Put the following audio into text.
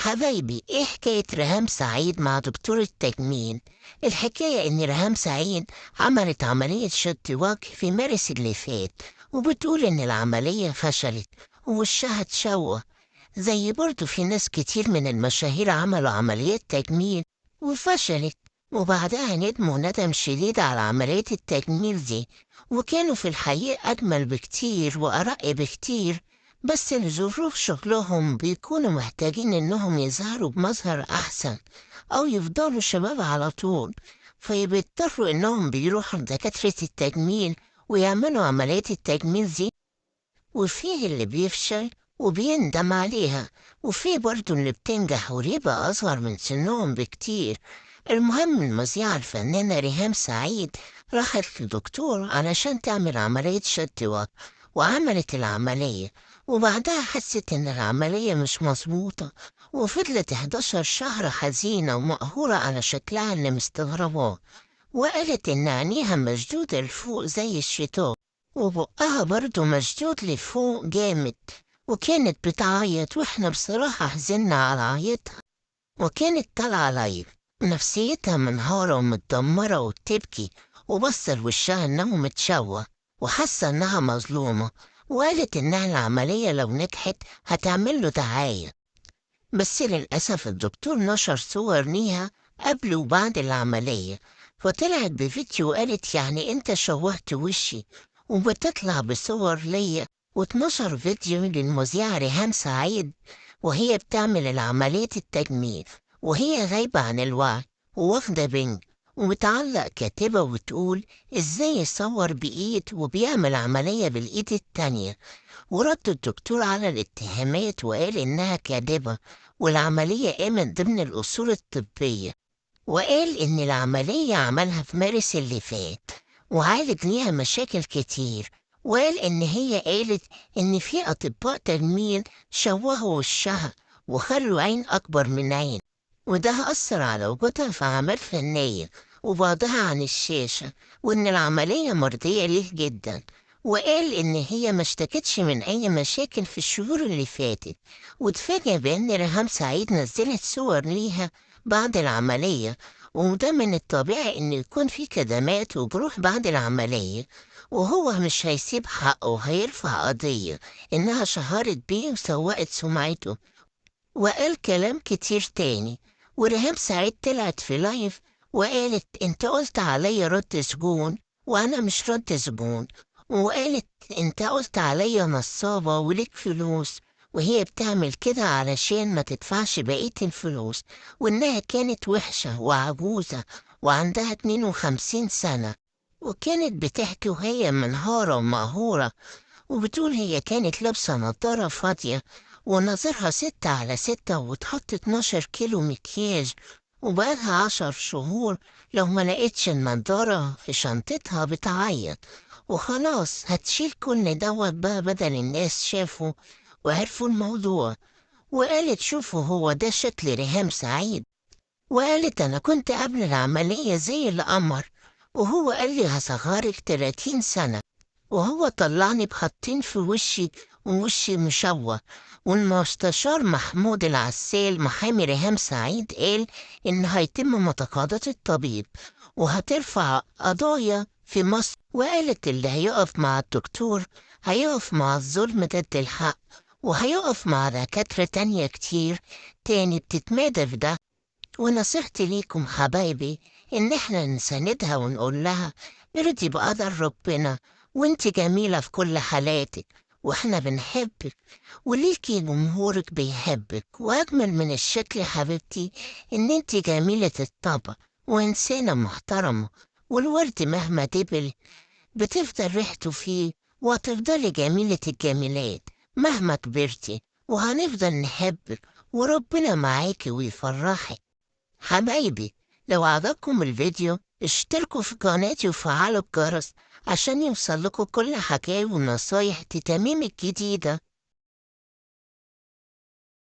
حبايبي، ايه حكاية ريهام سعيد مع دكتور التجميل؟ الحكاية ان ريهام سعيد عملت عملية شد وجه في مارس اللي فات، وبتقول ان العملية فشلت ووشها اتشوه. زي برضو في ناس كتير من المشاهير عملوا عمليات تجميل وفشلت، وبعدها ندموا ندم شديد على عملية التجميل دي، وكانوا في الحقيقة أجمل بكتير وأرق بكتير. بس لظروف شغلهم بيكونوا محتاجين إنهم يظهروا بمظهر أحسن أو يفضلوا شباب على طول، فبيضطروا إنهم بيروحوا لدكاترة التجميل ويعملوا عمليات التجميل دي. وفيه اللي بيفشل وبيندم عليها، وفيه برضه اللي بتنجح ويبقى أصغر من سنهم بكتير. المهم المذيعة الفنانة ريهام سعيد راحت لدكتور علشان تعمل عملية شد وجه، وعملت العملية، وبعدها حست إن العملية مش مظبوطة، وفضلت 11 شهر حزينة ومقهورة على شكلها اللي مستغرباه، وقالت إن عينيها مشدودة لفوق زي الشيطان، وبقها برضه مشدود لفوق جامد، وكانت بتعيط، واحنا بصراحة حزنا على عيطها. وكانت طالعة لايف، نفسيتها منهارة ومتدمرة وبتبكي، وبص لوشها انه متشوه، وحاسة انها مظلومة، وقالت انها العملية لو نجحت هتعمل له دعاية. بس للأسف الدكتور نشر صور ليها قبل وبعد العملية، فطلعت بفيديو وقالت يعني انت شوهت وشي، وبتطلع بصور ليا. واتنشر فيديو للمذيعة ريهام سعيد وهي بتعمل العملية التجميل، وهي غايبة عن الوعي وواخدة بنج، وبتعلق كاتبة وتقول ازاي يصور بإيد وبيعمل عملية بالإيد التانية. ورد الدكتور على الاتهامات وقال إنها كاذبة، والعملية قامت ضمن الأصول الطبية، وقال إن العملية عملها في مارس اللي فات وعالج ليها مشاكل كتير. وقال إن هي قالت إن في أطباء تجميل شوهوا وشها وخلوا عين أكبر من عين، وده أثر على وجودها في أعمال فنية وبعدها عن الشاشة، وإن العملية مرضية ليه جدا. وقال إن هي ما اشتكتش من أي مشاكل في الشهور اللي فاتت، واتفاجئ بإن ريهام سعيد نزلت صور ليها بعد العملية، وده من الطبيعي إن يكون في كدمات وجروح بعد العملية، وهو مش هيسيب حقه وهيرفع قضية إنها شهرت بيه وسوقت سمعته. وقال كلام كتير تاني. وريهام سعيد طلعت في لايف وقالت انت قلت عليا رد سجون وانا مش رد سجون، وقالت انت قلت عليا نصابة وليك فلوس، وهي بتعمل كده علشان ما تدفعش بقية الفلوس، وانها كانت وحشة وعجوزة وعندها 52 سنة، وكانت بتحكي وهي منهارة ومقهورة، وبتقول هي كانت لابسة نضارة فاضية ونظرها 6 على 6، وتحط 12 كيلو مكياج، وبقالها 10 شهور لو ما لقيتش النضارة في شنطتها بتعيط، وخلاص هتشيل كل دوت بقى بدل الناس شافوا وعرفوا الموضوع. وقالت شوفوا هو ده شكل ريهام سعيد، وقالت أنا كنت قبل العملية زي القمر، وهو قال لي هصغرك 30 سنة، وهو طلعني بخطين في وشي ووشي مشوه. والمستشار محمود العسال محامي ريهام سعيد قال إن هيتم متقاضاة الطبيب وهترفع قضايا في مصر، وقالت اللي هيقف مع الدكتور هيقف مع الظلم ضد الحق، وهيقف مع دكاترة تانية كتير تاني بتتمادى في ده. ونصيحتي ليكم حبايبي إن إحنا نساندها ونقول لها ارضي بقدر ربنا، وانت جميلة في كل حالاتك، واحنا بنحبك، وليكي جمهورك بيحبك، وأجمل من الشكل يا حبيبتي إن انت جميلة الطبع وإنسانة محترمة، والورد مهما دبل بتفضل ريحته فيه، وهتفضلي جميلة الجميلات مهما كبرتي، وهنفضل نحبك، وربنا معاكي ويفرحك. حبايبي، لو عجبكم الفيديو اشتركوا في قناتي وفعلوا الجرس عشان يوصلكوا كل حكاية ونصايح تتميم الجديدة.